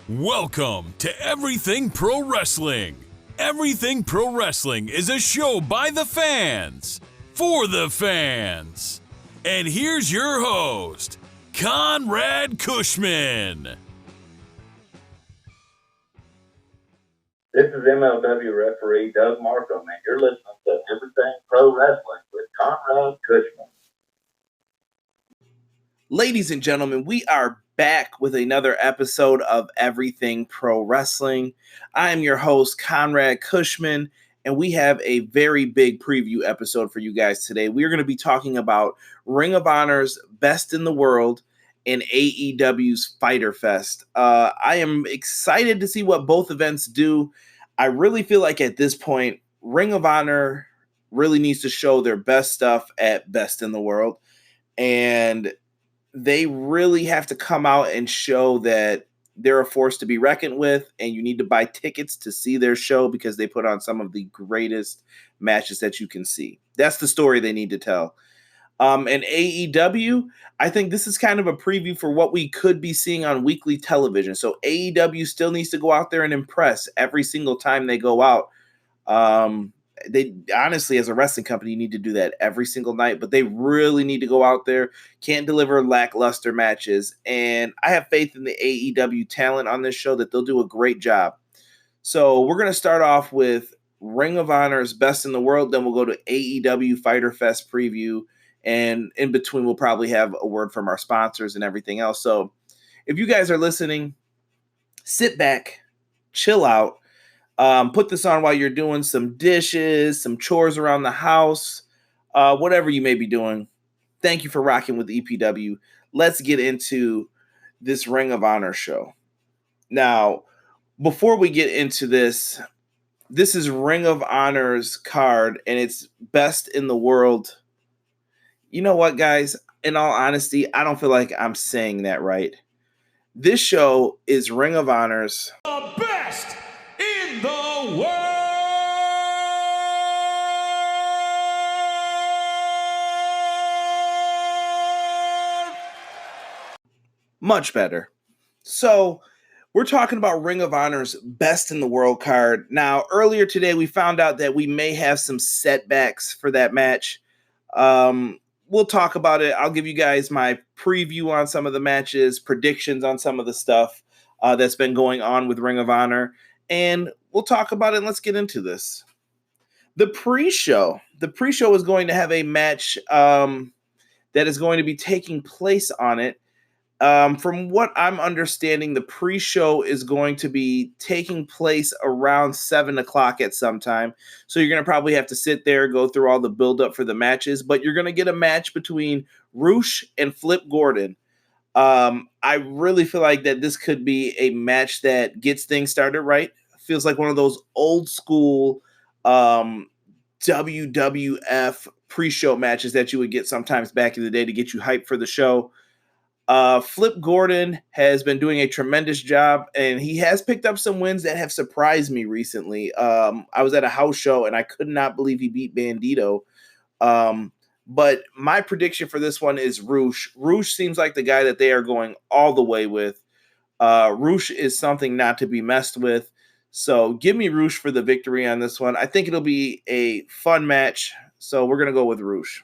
Welcome to Everything Pro Wrestling. Everything Pro Wrestling is a show by the fans, for the fans. And here's your host, Conrad Cushman. This is MLW referee Doug Markham, and you're listening to Everything Pro Wrestling with Conrad Cushman. Ladies and gentlemen, we are back with another episode of Everything Pro Wrestling. I am your host, Conrad Cushman, and we have a very big preview episode for you guys today. We are going to be talking about Ring of Honor's Best in the World and AEW's Fyter Fest. I am excited to see what both events do. I really feel like at this point, Ring of Honor really needs to show their best stuff at Best in the World, and they really have to come out and show that they're a force to be reckoned with, and you need to buy tickets to see their show because they put on some of the greatest matches that you can see. That's the story they need to tell. And AEW, I think this is kind of a preview for what we could be seeing on weekly television. So AEW still needs to go out there and impress every single time they go out. They honestly, as a wrestling company, need to do that every single night, but they really need to go out there, can't deliver lackluster matches. And I have faith in the AEW talent on this show that they'll do a great job. So we're going to start off with Ring of Honor's Best in the World. Then we'll go to AEW Fyter Fest preview. And in between, we'll probably have a word from our sponsors and everything else. So if you guys are listening, sit back, chill out. Put this on while you're doing some dishes, some chores around the house, whatever you may be doing. Thank you for rocking with EPW. Let's get into this Ring of Honor show. Now, before we get into this is Ring of Honor's card, and it's Best in the World. You know what, guys? In all honesty, I don't feel like I'm saying that right. This show is Ring of Honor's The best in the world! much better. So we're talking about Ring of Honor's Best in the World card. Now, earlier today, we found out that we may have some setbacks for that match. We'll talk about it. I'll give you guys my preview on some of the matches, predictions on some of the stuff that's been going on with Ring of Honor, and we'll talk about it, and let's get into this. The pre-show is going to have a match that is going to be taking place on it. From what I'm understanding, the pre-show is going to be taking place around 7 o'clock at some time. So you're going to probably have to sit there, go through all the build-up for the matches. But you're going to get a match between Roosh and Flip Gordon. I really feel like that this could be a match that gets things started right. Feels like one of those old-school WWF pre-show matches that you would get sometimes back in the day to get you hyped for the show. Flip Gordon has been doing a tremendous job, and he has picked up some wins that have surprised me recently. I was at a house show, and I could not believe he beat Bandido. But my prediction for this one is Roosh. Roosh seems like the guy that they are going all the way with. Roosh is something not to be messed with. So give me Roosh for the victory on this one. I think it'll be a fun match, so we're going to go with Roosh.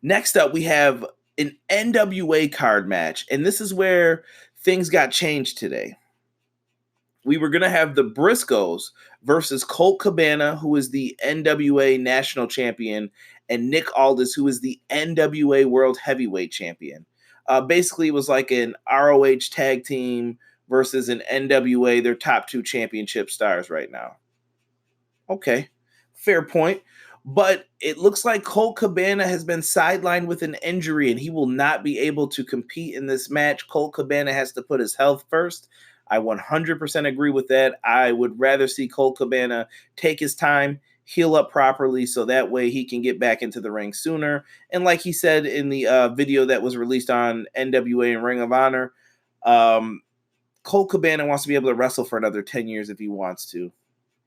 Next up, we have an NWA card match, and this is where things got changed today. We were going to have the Briscoes versus Colt Cabana, who is the NWA National Champion, and Nick Aldis, who is the NWA World Heavyweight Champion. Basically, it was like an ROH tag team versus an NWA, their top two championship stars right now. Okay, fair point. But it looks like Colt Cabana has been sidelined with an injury, and he will not be able to compete in this match. Colt Cabana has to put his health first. I 100% agree with that. I would rather see Colt Cabana take his time, heal up properly, so that way he can get back into the ring sooner. And like he said in the video that was released on NWA and Ring of Honor, Colt Cabana wants to be able to wrestle for another 10 years if he wants to.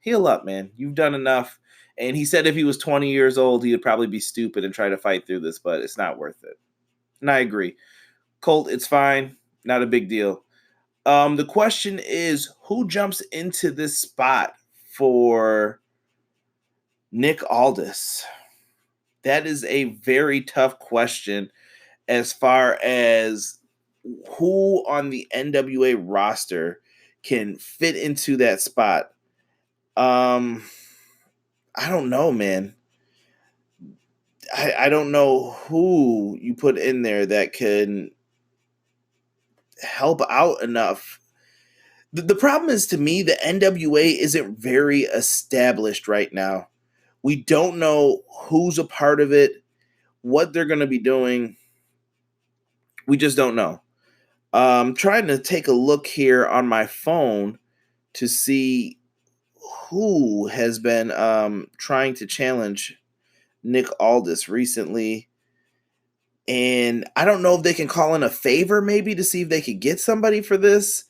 Heal up, man. You've done enough. And he said if he was 20 years old, he would probably be stupid and try to fight through this, but it's not worth it. And I agree. Colt, it's fine. Not a big deal. The question is, who jumps into this spot for Nick Aldis? That is a very tough question as far as who on the NWA roster can fit into that spot. I don't know, man. I don't know who you put in there that can help out enough. The problem is, to me, the NWA isn't very established right now. We don't know who's a part of it, what they're going to be doing. We just don't know. I'm trying to take a look here on my phone to see who has been trying to challenge Nick Aldis recently. And I don't know if they can call in a favor maybe to see if they could get somebody for this.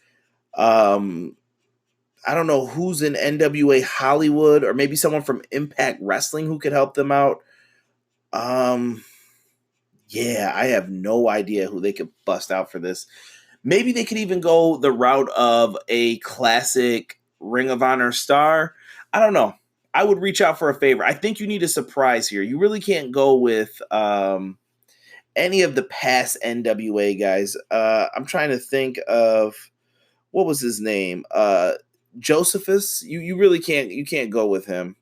I don't know who's in NWA Hollywood, or maybe someone from Impact Wrestling who could help them out. Yeah, I have no idea who they could bust out for this. Maybe they could even go the route of a classic Ring of Honor star. I don't know. I would reach out for a favor. I think you need a surprise here. You really can't go with any of the past NWA guys. I'm trying to think of, what was his name? Josephus. You really can't go with him.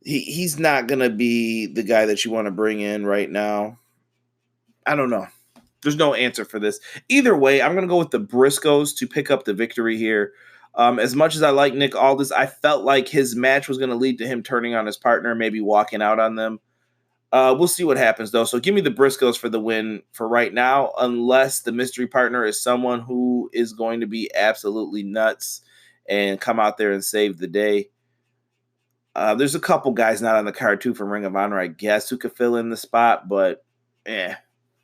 He's not gonna be the guy that you want to bring in right now. I don't know. There's no answer for this. Either way, I'm gonna go with the Briscoes to pick up the victory here. As much as I like Nick Aldis, I felt like his match was gonna lead to him turning on his partner, maybe walking out on them. We'll see what happens though. So give me the Briscoes for the win for right now, unless the mystery partner is someone who is going to be absolutely nuts and come out there and save the day. There's a couple guys not on the card too from Ring of Honor, I guess, who could fill in the spot, but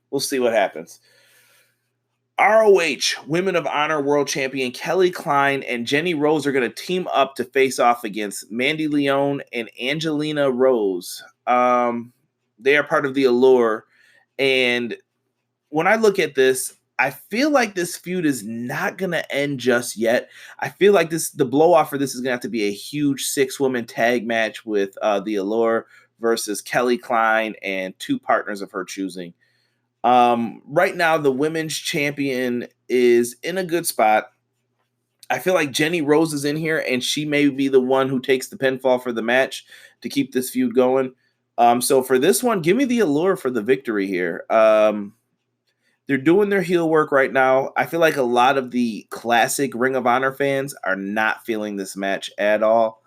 we'll see what happens. ROH Women of Honor World Champion Kelly Klein and Jenny Rose are going to team up to face off against Mandy Leone and Angelina Rose. They are part of the Allure, and when I look at this, I feel like this feud is not going to end just yet. I feel like the blow off for this is going to have to be a huge 6-woman tag match with the Allure versus Kelly Klein and 2 partners of her choosing. Right now, the women's champion is in a good spot. I feel like Jenny Rose is in here, and she may be the one who takes the pinfall for the match to keep this feud going. So for this one, give me the Allure for the victory here. They're doing their heel work right now. I feel like a lot of the classic Ring of Honor fans are not feeling this match at all.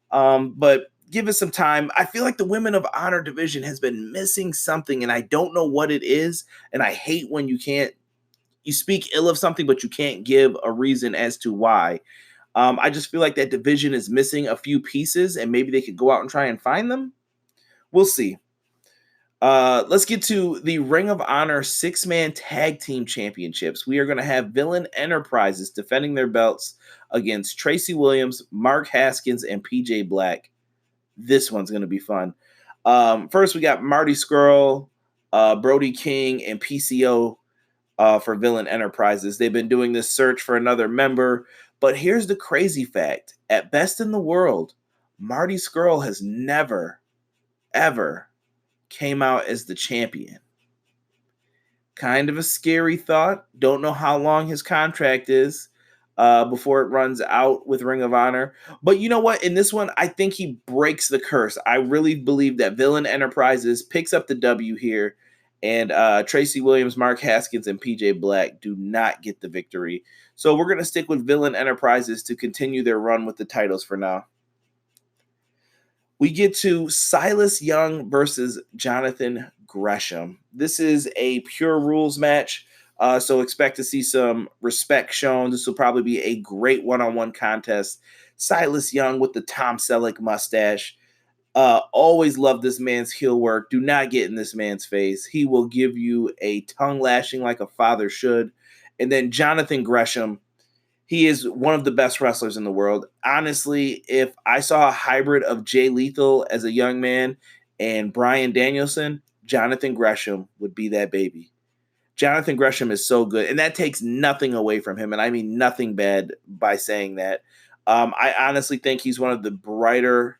But give it some time. I feel like the Women of Honor division has been missing something, and I don't know what it is. And I hate when you speak ill of something, but you can't give a reason as to why. I just feel like that division is missing a few pieces, and maybe they could go out and try and find them. We'll see. Let's get to the Ring of Honor 6-man tag team championships. We are going to have Villain Enterprises defending their belts against Tracy Williams, Mark Haskins, and PJ Black. This one's going to be fun. First, we got Marty Scurll, Brody King, and PCO for Villain Enterprises. They've been doing this search for another member, but here's the crazy fact. At Best in the World, Marty Scurll has never, ever came out as the champion. Kind of a scary thought. Don't know how long his contract is before it runs out with Ring of Honor. But you know what? In this one, I think he breaks the curse. I really believe that Villain Enterprises picks up the W here, and Tracy Williams, Mark Haskins, and PJ Black do not get the victory. So we're going to stick with Villain Enterprises to continue their run with the titles for now. We get to Silas Young versus Jonathan Gresham. This is a pure rules match, so expect to see some respect shown. This will probably be a great one-on-one contest. Silas Young with the Tom Selleck mustache. Always love this man's heel work. Do not get in this man's face. He will give you a tongue lashing like a father should. And then Jonathan Gresham. He is one of the best wrestlers in the world. Honestly, if I saw a hybrid of Jay Lethal as a young man and Bryan Danielson, Jonathan Gresham would be that baby. Jonathan Gresham is so good, and that takes nothing away from him, and I mean nothing bad by saying that. I honestly think he's one of the brighter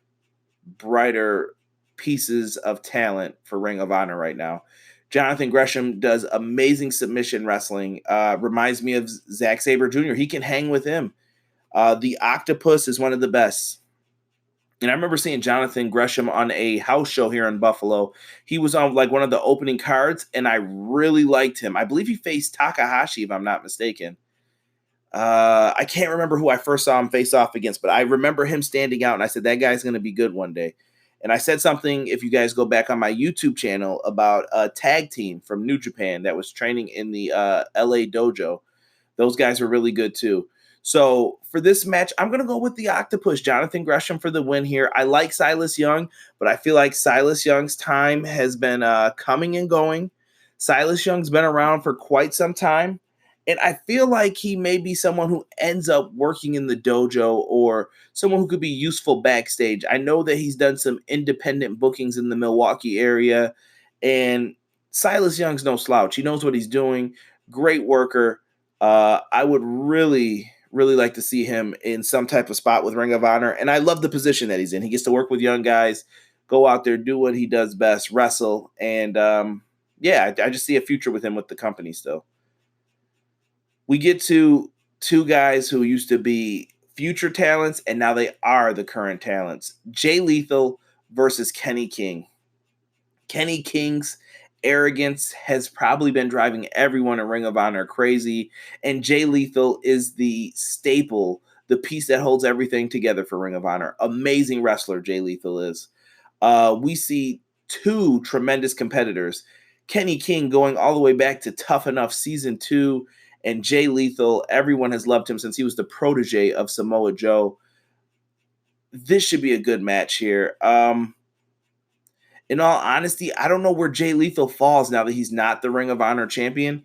pieces of talent for Ring of Honor right now. Jonathan Gresham does amazing submission wrestling. Reminds me of Zack Sabre Jr. He can hang with him. The Octopus is one of the best. And I remember seeing Jonathan Gresham on a house show here in Buffalo. He was on like one of the opening cards, and I really liked him. I believe he faced Takahashi, if I'm not mistaken. I can't remember who I first saw him face off against, but I remember him standing out, and I said, that guy's going to be good one day. And I said something, if you guys go back on my YouTube channel, about a tag team from New Japan that was training in the LA dojo. Those guys were really good too. So for this match, I'm going to go with the Octopus, Jonathan Gresham, for the win here. I like Silas Young, but I feel like Silas Young's time has been coming and going. Silas Young's been around for quite some time, and I feel like he may be someone who ends up working in the dojo or someone who could be useful backstage. I know that he's done some independent bookings in the Milwaukee area, and Silas Young's no slouch. He knows what he's doing. Great worker. I would really like to see him in some type of spot with Ring of Honor. And I love the position that he's in. He gets to work with young guys, go out there, do what he does best, wrestle. And I just see a future with him with the company still. We get to two guys who used to be future talents, and now they are the current talents. Jay Lethal versus Kenny King. Kenny King's arrogance has probably been driving everyone in Ring of Honor crazy, and Jay Lethal is the staple, the piece that holds everything together for Ring of Honor. Amazing wrestler Jay Lethal is. We see two tremendous competitors, Kenny King going all the way back to Tough Enough Season 2, and Jay Lethal, everyone has loved him since he was the protege of Samoa Joe. This should be a good match here. In all honesty, I don't know where Jay Lethal falls now that he's not the Ring of Honor champion.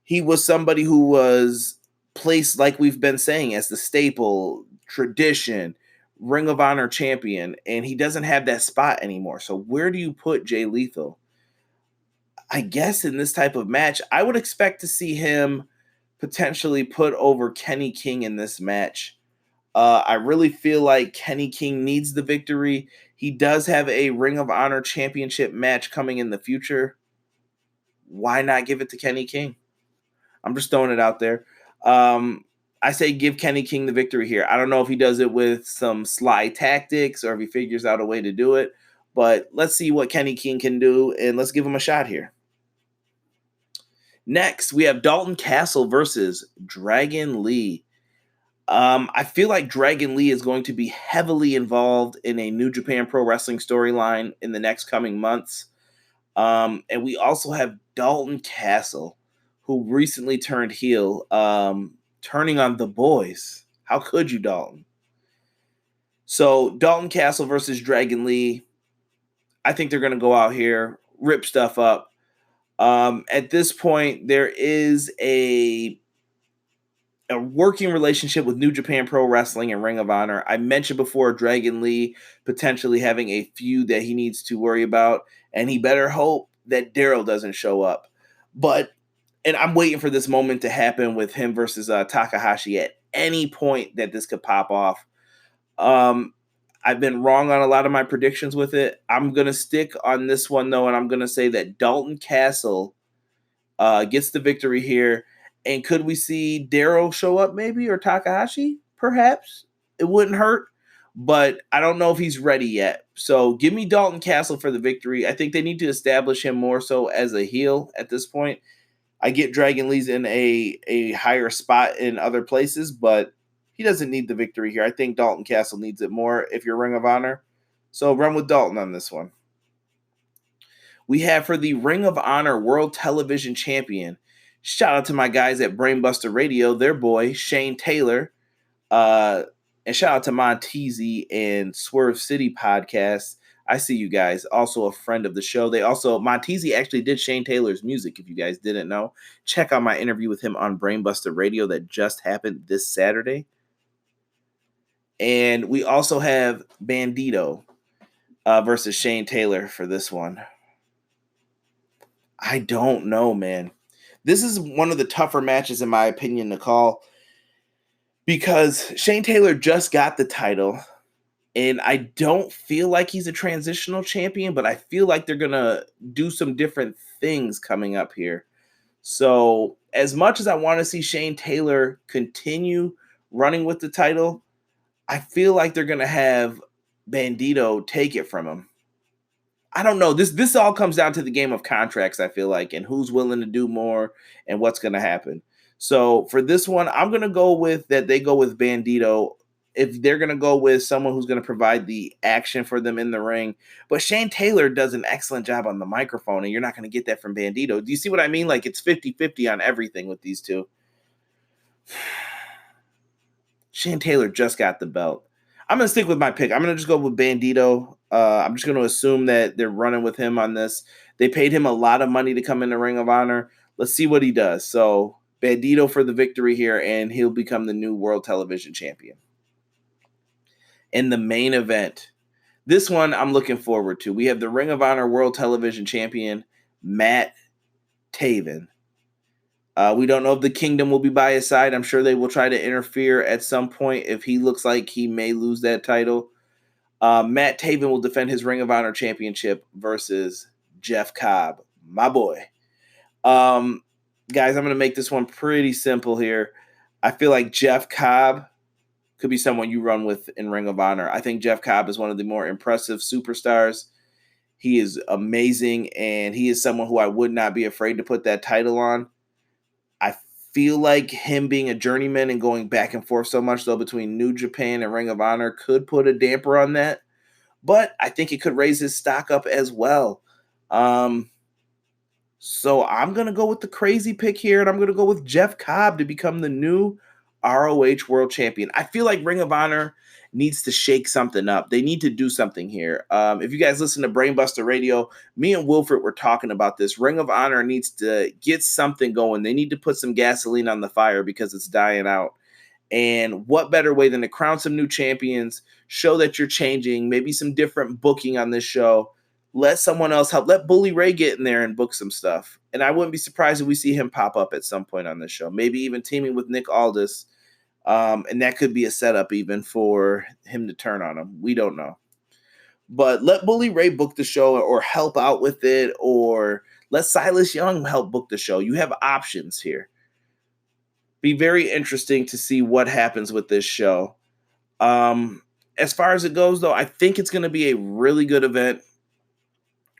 He was somebody who was placed, like we've been saying, as the staple, tradition, Ring of Honor champion, and he doesn't have that spot anymore. So where do you put Jay Lethal? I guess in this type of match, I would expect to see him potentially put over Kenny King in this match. I really feel like Kenny King needs the victory. He does have a Ring of Honor championship match coming in the future. Why not give it to Kenny King? I'm just throwing it out there. I say give Kenny King the victory here. I don't know if he does it with some sly tactics or if he figures out a way to do it, but let's see what Kenny King can do, and let's give him a shot here. Next, we have Dalton Castle versus Dragon Lee. I feel like Dragon Lee is going to be heavily involved in a New Japan Pro Wrestling storyline in the next coming months. And we also have Dalton Castle, who recently turned heel, turning on the boys. How could you, Dalton? So Dalton Castle versus Dragon Lee. I think they're going to go out here, rip stuff up. At this point, there is a working relationship with New Japan Pro Wrestling and Ring of Honor. I mentioned before Dragon Lee potentially having a feud that he needs to worry about, and he better hope that Daryl doesn't show up. And I'm waiting for this moment to happen with him versus Takahashi at any point that this could pop off. I've been wrong on a lot of my predictions with it. I'm going to stick on this one, though, and I'm going to say that Dalton Castle gets the victory here. And could we see Daryl show up maybe, or Takahashi? Perhaps. It wouldn't hurt, but I don't know if he's ready yet. So give me Dalton Castle for the victory. I think they need to establish him more so as a heel at this point. I get Dragon Lee's in a higher spot in other places, but he doesn't need the victory here. I think Dalton Castle needs it more if you're Ring of Honor. So run with Dalton on this one. We have for the Ring of Honor World Television Champion, shout out to my guys at Brainbusta Radio, their boy, Shane Taylor. And shout out to Montezi and Swerve City Podcast. I see you guys. Also a friend of the show. Montezi actually did Shane Taylor's music, if you guys didn't know. Check out my interview with him on Brainbusta Radio that just happened this Saturday. And we also have Bandido versus Shane Taylor for this one. I don't know, man. This is one of the tougher matches, in my opinion, to call, because Shane Taylor just got the title, and I don't feel like he's a transitional champion, but I feel like they're going to do some different things coming up here. So as much as I want to see Shane Taylor continue running with the title, I feel like they're going to have Bandido take it from him. I don't know. This all comes down to the game of contracts, I feel like, and who's willing to do more and what's going to happen. So for this one, I'm going to go with that they go with Bandido. If they're going to go with someone who's going to provide the action for them in the ring. But Shane Taylor does an excellent job on the microphone, and you're not going to get that from Bandido. Do you see what I mean? Like, it's 50-50 on everything with these two. Shane Taylor just got the belt. I'm going to stick with my pick. I'm going to just go with Bandido. I'm just going to assume that they're running with him on this. They paid him a lot of money to come in the Ring of Honor. Let's see what he does. So Bandido for the victory here, and he'll become the new World Television Champion. In the main event, this one I'm looking forward to. We have the Ring of Honor World Television Champion, Matt Taven. We don't know if the Kingdom will be by his side. I'm sure they will try to interfere at some point if he looks like he may lose that title. Matt Taven will defend his Ring of Honor Championship versus Jeff Cobb, my boy. Guys, I'm going to make this one pretty simple here. I feel like Jeff Cobb could be someone you run with in Ring of Honor. I think Jeff Cobb is one of the more impressive superstars. He is amazing, and he is someone who I would not be afraid to put that title on. I feel like him being a journeyman and going back and forth so much, though, between New Japan and Ring of Honor could put a damper on that. But I think it could raise his stock up as well. So I'm going to go with the crazy pick here, and I'm going to go with Jeff Cobb to become the new ROH World Champion. I feel like Ring of Honor needs to shake something up. They need to do something here. If you guys listen to Brainbusta Radio, me and Wilfred were talking about this. Ring of Honor needs to get something going. They need to put some gasoline on the fire because it's dying out. And what better way than to crown some new champions, show that you're changing, maybe some different booking on this show. Let someone else help. Let Bully Ray get in there and book some stuff. And I wouldn't be surprised if we see him pop up at some point on this show. Maybe even teaming with Nick Aldis. And that could be a setup even for him to turn on him. We don't know. But let Bully Ray book the show or help out with it. Or let Silas Young help book the show. You have options here. Be very interesting to see what happens with this show. As far as it goes, though, I think it's going to be a really good event.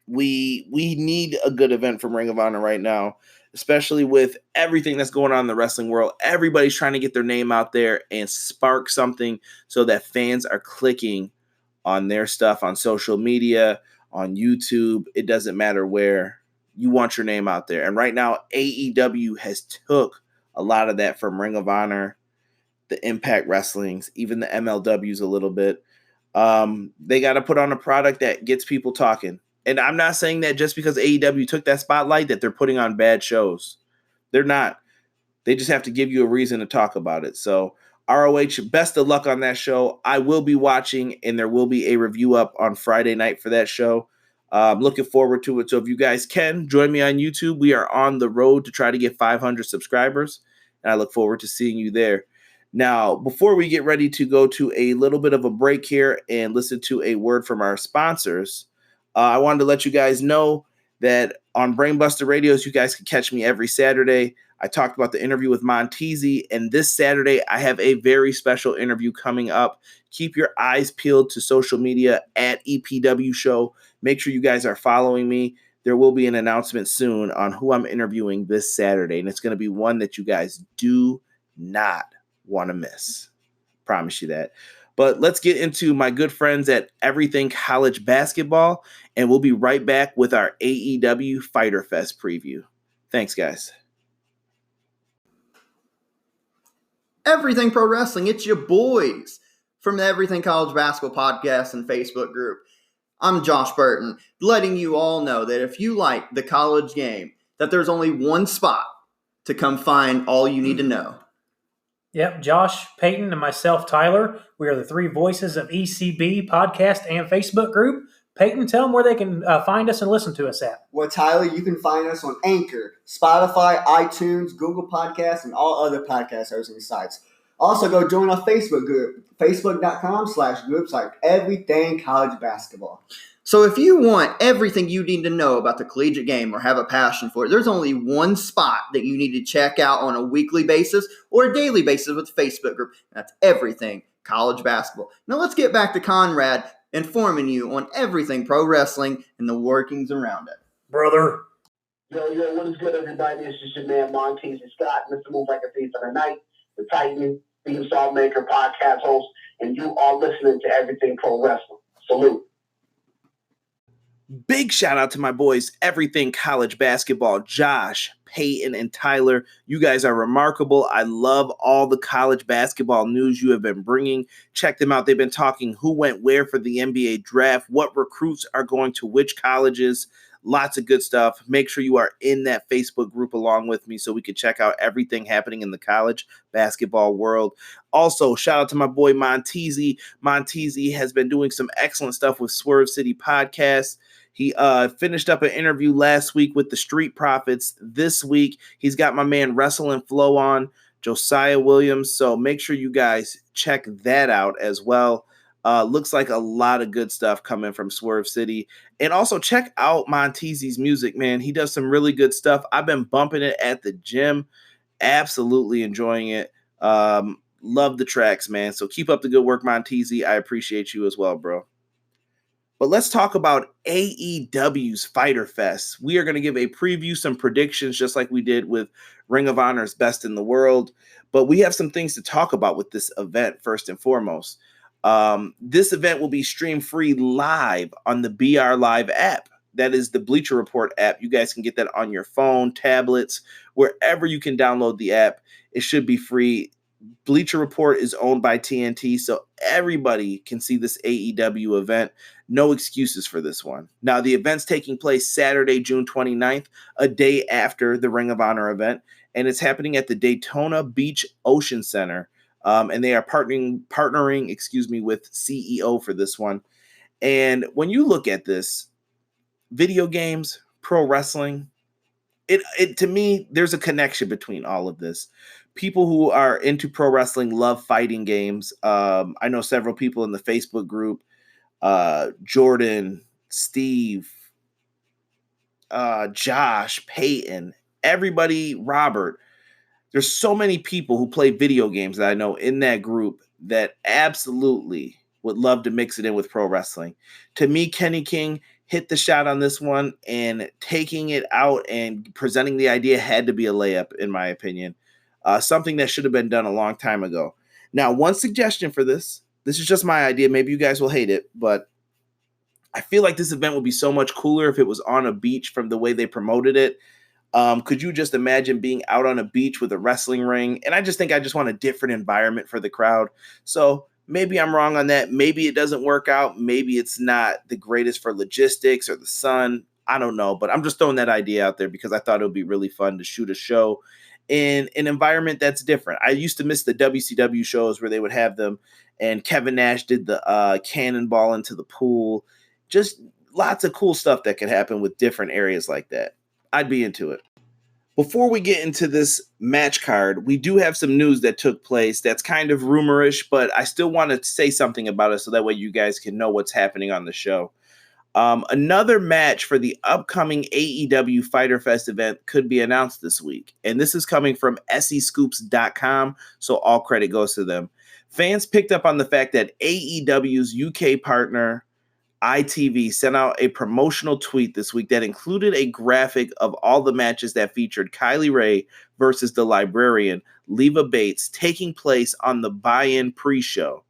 We need a good event from Ring of Honor right now, especially with everything that's going on in the wrestling world. Everybody's trying to get their name out there and spark something so that fans are clicking on their stuff on social media, on YouTube. It doesn't matter where. You want your name out there. And right now, AEW has took a lot of that from Ring of Honor, the Impact Wrestlings, even the MLWs a little bit. They got to put on a product that gets people talking. And I'm not saying that just because AEW took that spotlight that they're putting on bad shows. They're not. They just have to give you a reason to talk about it. So ROH, best of luck on that show. I will be watching, and there will be a review up on Friday night for that show. I'm looking forward to it. So if you guys can, join me on YouTube. We are on the road to try to get 500 subscribers, and I look forward to seeing you there. Now, before we get ready to go to a little bit of a break here and listen to a word from our sponsors, I wanted to let you guys know that on Brainbusta Radios, you guys can catch me every Saturday. I talked about the interview with Montezi, and this Saturday, I have a very special interview coming up. Keep your eyes peeled to social media at EPWShow. Make sure you guys are following me. There will be an announcement soon on who I'm interviewing this Saturday, and it's going to be one that you guys do not want to miss. Promise you that. But let's get into my good friends at Everything College Basketball, and we'll be right back with our AEW Fyter Fest preview. Thanks, guys. Everything Pro Wrestling, it's your boys from the Everything College Basketball Podcast and Facebook group. I'm Josh Burton, letting you all know that if you like the college game, that there's only one spot to come find all you need to know. Yep, Josh, Peyton, and myself, Tyler, we are the three voices of ECB podcast and Facebook group. Peyton, tell them where they can find us and listen to us at. Well, Tyler, you can find us on Anchor, Spotify, iTunes, Google Podcasts, and all other podcast hosting sites. Also, go join our Facebook group, facebook.com/groups like Everything College Basketball. So if you want everything you need to know about the collegiate game or have a passion for it, there's only one spot that you need to check out on a weekly basis or a daily basis with the Facebook group. That's Everything College Basketball. Now let's get back to Conrad informing you on everything pro wrestling and the workings around it. Brother. Yo, what is good, everybody? This is your man, Monty Scott, Mr. Move Like a Thief of the Night, the Titan, theme song maker, podcast host, and you are listening to Everything Pro Wrestling. Salute. Big shout out to my boys, Everything College Basketball, Josh, Peyton, and Tyler. You guys are remarkable. I love all the college basketball news you have been bringing. Check them out. They've been talking who went where for the NBA draft, what recruits are going to which colleges. Lots of good stuff. Make sure you are in that Facebook group along with me so we can check out everything happening in the college basketball world. Also, shout out to my boy Montezi. Montezi has been doing some excellent stuff with Swerve City Podcast. He finished up an interview last week with the Street Profits. This week, he's got my man Wrestle and Flow on, Josiah Williams. So make sure you guys check that out as well. Looks like a lot of good stuff coming from Swerve City. And also check out Montezi's music, man. He does some really good stuff. I've been bumping it at the gym. Absolutely enjoying it. Love the tracks, man. So keep up the good work, Montezi. I appreciate you as well, bro. But let's talk about AEW's Fyter Fest. We are going to give a preview, some predictions, just like we did with Ring of Honor's Best in the World. But we have some things to talk about with this event, first and foremost. This event will be stream free live on the BR Live app. That is the Bleacher Report app. You guys can get that on your phone, tablets, wherever you can download the app. It should be free. Bleacher Report is owned by TNT, so everybody can see this AEW event. No excuses for this one. Now, the event's taking place Saturday, June 29th, a day after the Ring of Honor event, and it's happening at the Daytona Beach Ocean Center. And they are partnering, with CEO for this one. And when you look at this, video games, pro wrestling, it to me, there's a connection between all of this. People who are into pro wrestling love fighting games. I know several people in the Facebook group, Jordan, Steve, Josh, Peyton, everybody, Robert. There's so many people who play video games that I know in that group that absolutely would love to mix it in with pro wrestling. To me, Kenny King hit the shot on this one, and taking it out and presenting the idea had to be a layup, in my opinion. Something that should have been done a long time ago. Now, one suggestion for this is just my idea. Maybe you guys will hate it, but I feel like this event would be so much cooler if it was on a beach from the way they promoted it. Could you just imagine being out on a beach with a wrestling ring? And I just want a different environment for the crowd. So maybe I'm wrong on that. Maybe it doesn't work out. Maybe it's not the greatest for logistics or the sun. I don't know, but I'm just throwing that idea out there because I thought it would be really fun to shoot a show in an environment that's different. I used to miss the WCW shows where they would have them, and Kevin Nash did the cannonball into the pool. Just lots of cool stuff that could happen with different areas like that. I'd be into it. Before we get into this match card, we do have some news that took place that's kind of rumorish, but I still want to say something about it so that way you guys can know what's happening on the show. Another match for the upcoming AEW Fyter Fest event could be announced this week, and this is coming from SEScoops.com, so all credit goes to them. Fans picked up on the fact that AEW's UK partner, ITV, sent out a promotional tweet this week that included a graphic of all the matches that featured Kylie Rae versus the Librarian, Leva Bates, taking place on the buy-in pre-show.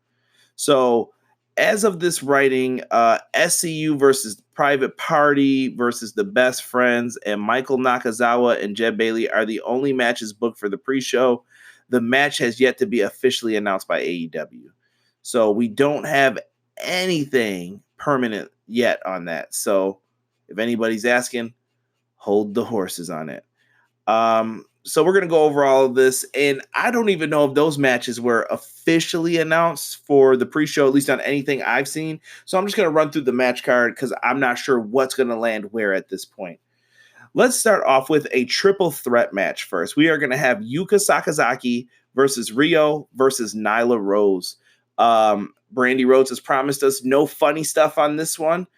So, as of this writing, SCU versus Private Party versus the Best Friends and Michael Nakazawa and Jed Bailey are the only matches booked for the pre-show. The match has yet to be officially announced by AEW. So we don't have anything permanent yet on that. So if anybody's asking, hold the horses on it. So we're going to go over all of this, and I don't even know if those matches were officially announced for the pre-show, at least on anything I've seen. So I'm just going to run through the match card because I'm not sure what's going to land where at this point. Let's start off with a triple threat match first. We are going to have Yuka Sakazaki versus Rio versus Nyla Rose. Brandy Rhodes has promised us no funny stuff on this one.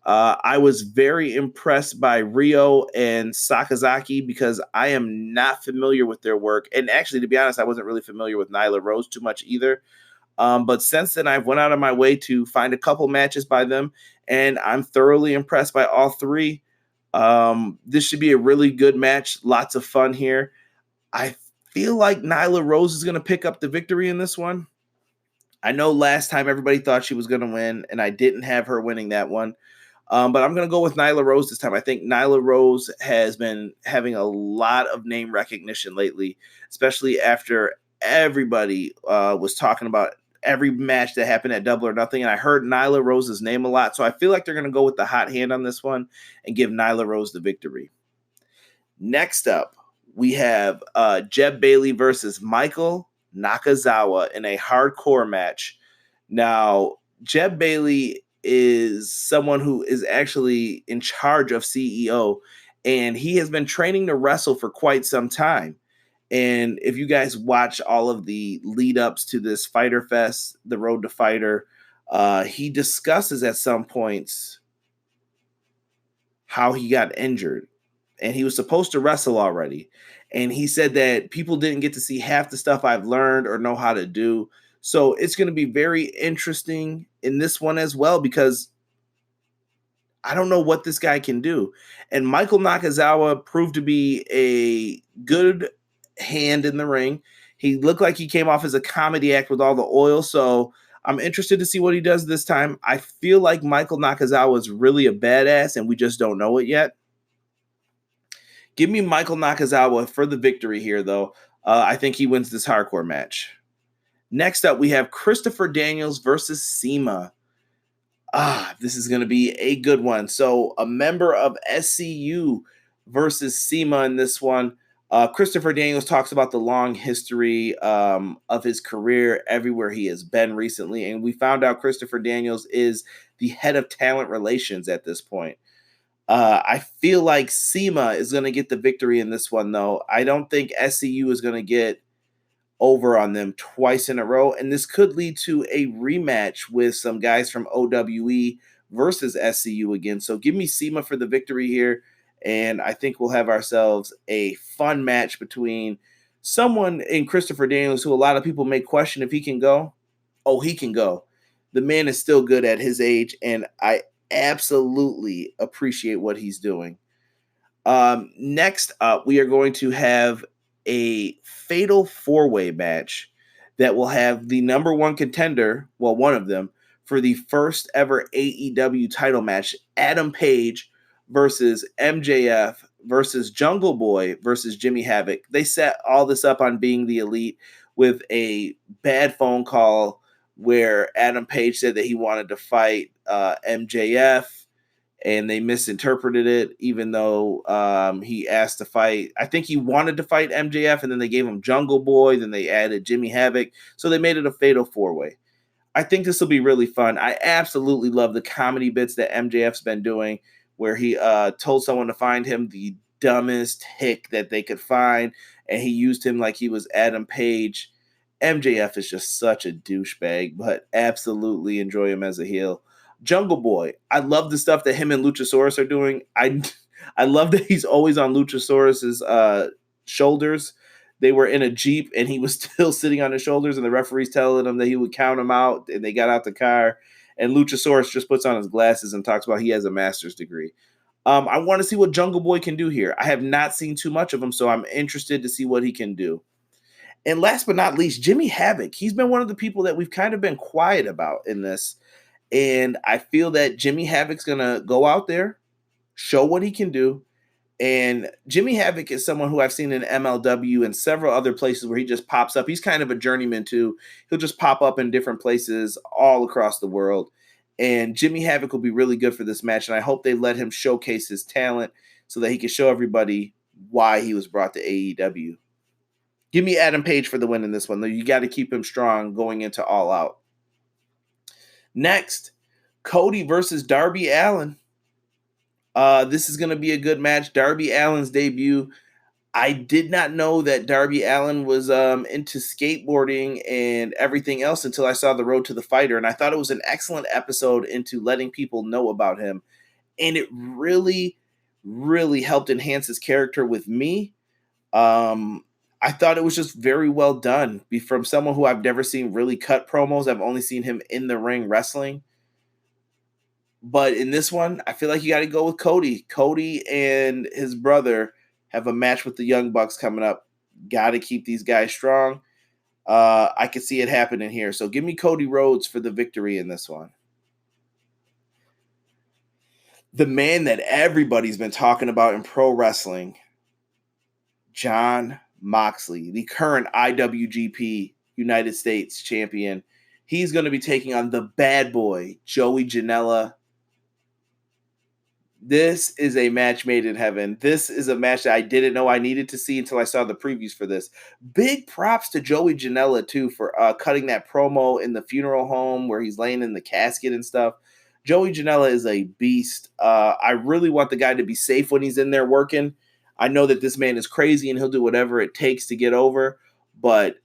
I was very impressed by Rio and Sakazaki because I am not familiar with their work. And actually, to be honest, I wasn't really familiar with Nyla Rose too much either. But since then, I've went out of my way to find a couple matches by them, and I'm thoroughly impressed by all three. This should be a really good match. Lots of fun here. I feel like Nyla Rose is going to pick up the victory in this one. I know last time everybody thought she was going to win, and I didn't have her winning that one. But I'm going to go with Nyla Rose this time. I think Nyla Rose has been having a lot of name recognition lately, especially after everybody was talking about every match that happened at Double or Nothing. And I heard Nyla Rose's name a lot. So I feel like they're going to go with the hot hand on this one and give Nyla Rose the victory. Next up, we have Jeb Bailey versus Michael Nakazawa in a hardcore match. Now, Jeb Bailey is someone who is actually in charge of CEO, and he has been training to wrestle for quite some time. And if you guys watch all of the lead ups to this Fyter Fest, the Road to Fyter, he discusses at some points how he got injured, and he was supposed to wrestle already. And he said that people didn't get to see half the stuff I've learned or know how to do. So it's going to be very interesting in this one as well, because I don't know what this guy can do. And Michael Nakazawa proved to be a good hand in the ring. He looked like he came off as a comedy act with all the oil. So I'm interested to see what he does this time. I feel like Michael Nakazawa is really a badass, and we just don't know it yet. Give me Michael Nakazawa for the victory here, though. I think he wins this hardcore match. Next up, we have Christopher Daniels versus SEMA. This is going to be a good one. So a member of SCU versus SEMA in this one. Christopher Daniels talks about the long history of his career everywhere he has been recently. And we found out Christopher Daniels is the head of talent relations at this point. I feel like SEMA is going to get the victory in this one, though. I don't think SCU is going to get over on them twice in a row, and this could lead to a rematch with some guys from OWE versus SCU again. So give me SEMA for the victory here, and I think we'll have ourselves a fun match between someone in Christopher Daniels who a lot of people may question if he can go. Oh, he can go. The man is still good at his age, and I absolutely appreciate what he's doing. Next up, we are going to have a fatal four-way match that will have the number one contender, well, one of them, for the first ever AEW title match, Adam Page versus MJF versus Jungle Boy versus Jimmy Havoc. They set all this up on Being the Elite with a bad phone call where Adam Page said that he wanted to fight MJF, and they misinterpreted it, even though he asked to fight. I think he wanted to fight MJF, and then they gave him Jungle Boy. Then they added Jimmy Havoc. So they made it a fatal four-way. I think this will be really fun. I absolutely love the comedy bits that MJF's been doing, where he told someone to find him the dumbest hick that they could find, and he used him like he was Adam Page. MJF is just such a douchebag, but absolutely enjoy him as a heel. Jungle Boy, I love the stuff that him and Luchasaurus are doing. I love that he's always on Luchasaurus's shoulders. They were in a Jeep, and he was still sitting on his shoulders, and the referee's telling him that he would count him out, and they got out the car, and Luchasaurus just puts on his glasses and talks about he has a master's degree. I want to see what Jungle Boy can do here. I have not seen too much of him, so I'm interested to see what he can do. And last but not least, Jimmy Havoc. He's been one of the people that we've kind of been quiet about in this. And I feel that Jimmy Havoc's going to go out there, show what he can do. And Jimmy Havoc is someone who I've seen in MLW and several other places where he just pops up. He's kind of a journeyman too. He'll just pop up in different places all across the world. And Jimmy Havoc will be really good for this match. And I hope they let him showcase his talent so that he can show everybody why he was brought to AEW. Give me Adam Page for the win in this one, though. You got to keep him strong going into All Out. Next, Cody versus Darby Allin. This is going to be a good match. Darby Allin's debut. I did not know that Darby Allin was into skateboarding and everything else until I saw The Road to the Fighter, and I thought it was an excellent episode into letting people know about him, and it really, really helped enhance his character with me. I thought it was just very well done from someone who I've never seen really cut promos. I've only seen him in the ring wrestling. But in this one, I feel like you got to go with Cody. Cody and his brother have a match with the Young Bucks coming up. Got to keep these guys strong. I could see it happening here. So give me Cody Rhodes for the victory in this one. The man that everybody's been talking about in pro wrestling, Jon Moxley, the current IWGP United States champion. He's going to be taking on the bad boy, Joey Janela. This is a match made in heaven. This is a match that I didn't know I needed to see until I saw the previews for this. Big props to Joey Janela, too, for cutting that promo in the funeral home where he's laying in the casket and stuff. Joey Janela is a beast. I really want the guy to be safe when he's in there working. I know that this man is crazy and he'll do whatever it takes to get over, but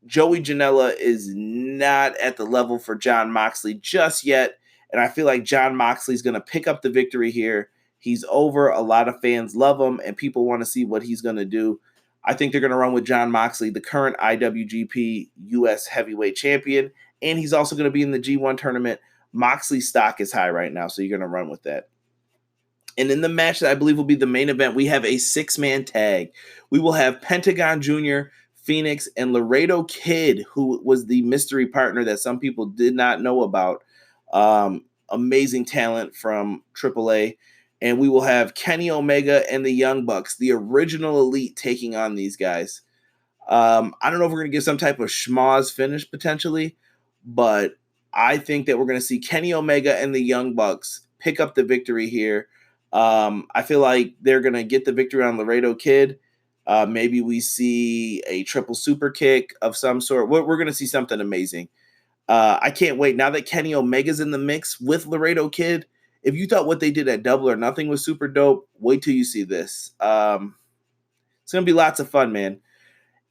Joey Janela is not at the level for Jon Moxley just yet, and I feel like Jon Moxley is going to pick up the victory here. He's over. A lot of fans love him, and people want to see what he's going to do. I think they're going to run with Jon Moxley, the current IWGP US Heavyweight Champion, and he's also going to be in the G1 tournament. Moxley's stock is high right now, so you're going to run with that. And in the match that I believe will be the main event, we have a 6-man tag. We will have Pentagon Jr., Fenix, and Laredo Kid, who was the mystery partner that some people did not know about. Amazing talent from AAA. And we will have Kenny Omega and the Young Bucks, the original Elite, taking on these guys. I don't know if we're going to get some type of schmoz finish potentially, but I think that we're going to see Kenny Omega and the Young Bucks pick up the victory here. I feel like they're going to get the victory on Laredo Kid. Maybe we see a triple super kick of some sort. We're going to see something amazing. I can't wait. Now that Kenny Omega's in the mix with Laredo Kid, if you thought what they did at Double or Nothing was super dope, wait till you see this. It's going to be lots of fun, man.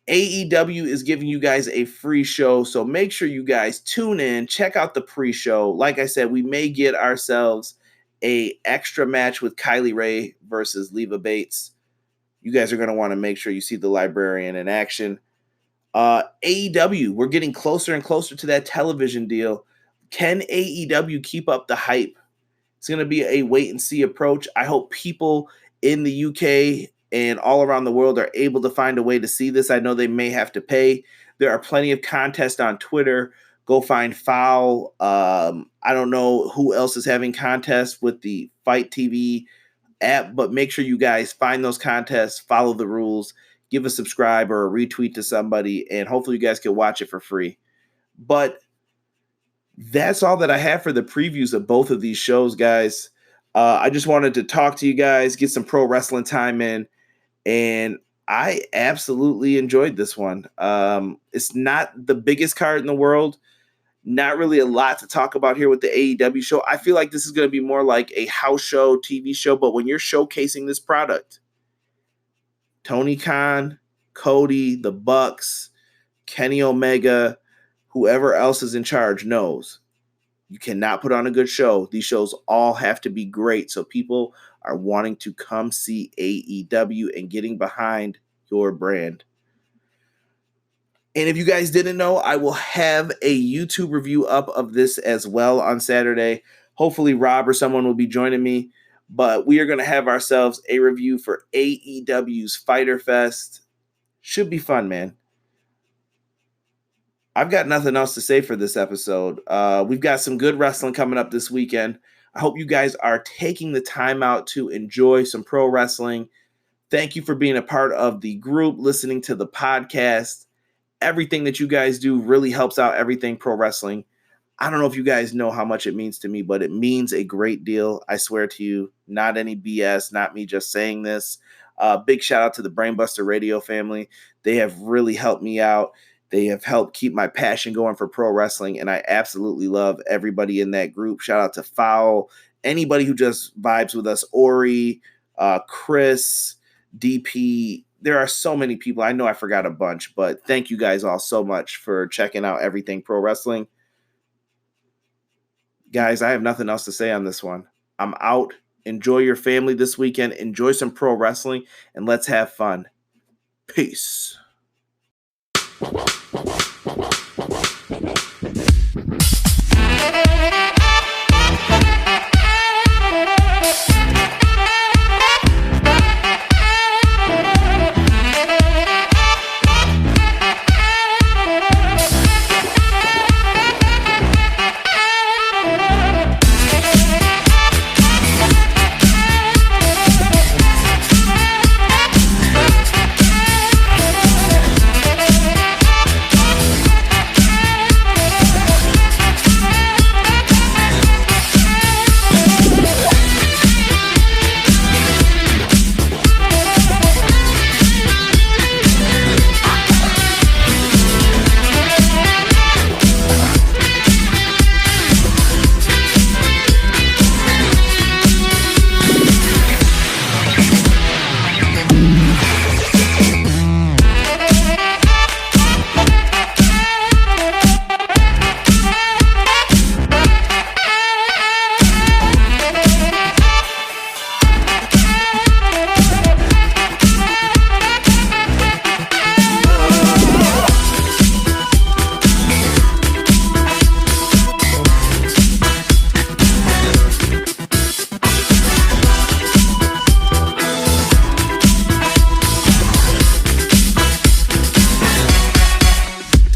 AEW is giving you guys a free show, so make sure you guys tune in, check out the pre-show. Like I said, we may get ourselves a extra match with Kylie Ray versus Leva Bates. You guys are going to want to make sure you see the Librarian in action. AEW, we're getting closer and closer to that television deal. Can AEW keep up the hype? It's going to be a wait-and-see approach. I hope people in the UK and all around the world are able to find a way to see this. I know they may have to pay. There are plenty of contests on Twitter. Go find Foul. I don't know who else is having contests with the Fight TV app, but make sure you guys find those contests, follow the rules, give a subscribe or a retweet to somebody, and hopefully you guys can watch it for free. But that's all that I have for the previews of both of these shows, guys. I just wanted to talk to you guys, get some pro wrestling time in, and I absolutely enjoyed this one. It's not the biggest card in the world. Not really a lot to talk about here with the AEW show. I feel like this is going to be more like a house show, TV show, but when you're showcasing this product, Tony Khan, Cody, the Bucks, Kenny Omega, whoever else is in charge knows you cannot put on a good show. These shows all have to be great, so people are wanting to come see AEW and getting behind your brand. And if you guys didn't know, I will have a YouTube review up of this as well on Saturday. Hopefully Rob or someone will be joining me. But we are going to have ourselves a review for AEW's Fyter Fest. Should be fun, man. I've got nothing else to say for this episode. We've got some good wrestling coming up this weekend. I hope you guys are taking the time out to enjoy some pro wrestling. Thank you for being a part of the group, listening to the podcast. Everything that you guys do really helps out Everything Pro Wrestling. I don't know if you guys know how much it means to me, but it means a great deal. I swear to you, not any BS, not me just saying this. Big shout out to the Brainbusta Radio family. They have really helped me out. They have helped keep my passion going for pro wrestling, and I absolutely love everybody in that group. Shout out to Foul, anybody who just vibes with us, Ori, Chris, DP. There are so many people. I know I forgot a bunch, but thank you guys all so much for checking out Everything Pro Wrestling. Guys, I have nothing else to say on this one. I'm out. Enjoy your family this weekend. Enjoy some pro wrestling, and let's have fun. Peace.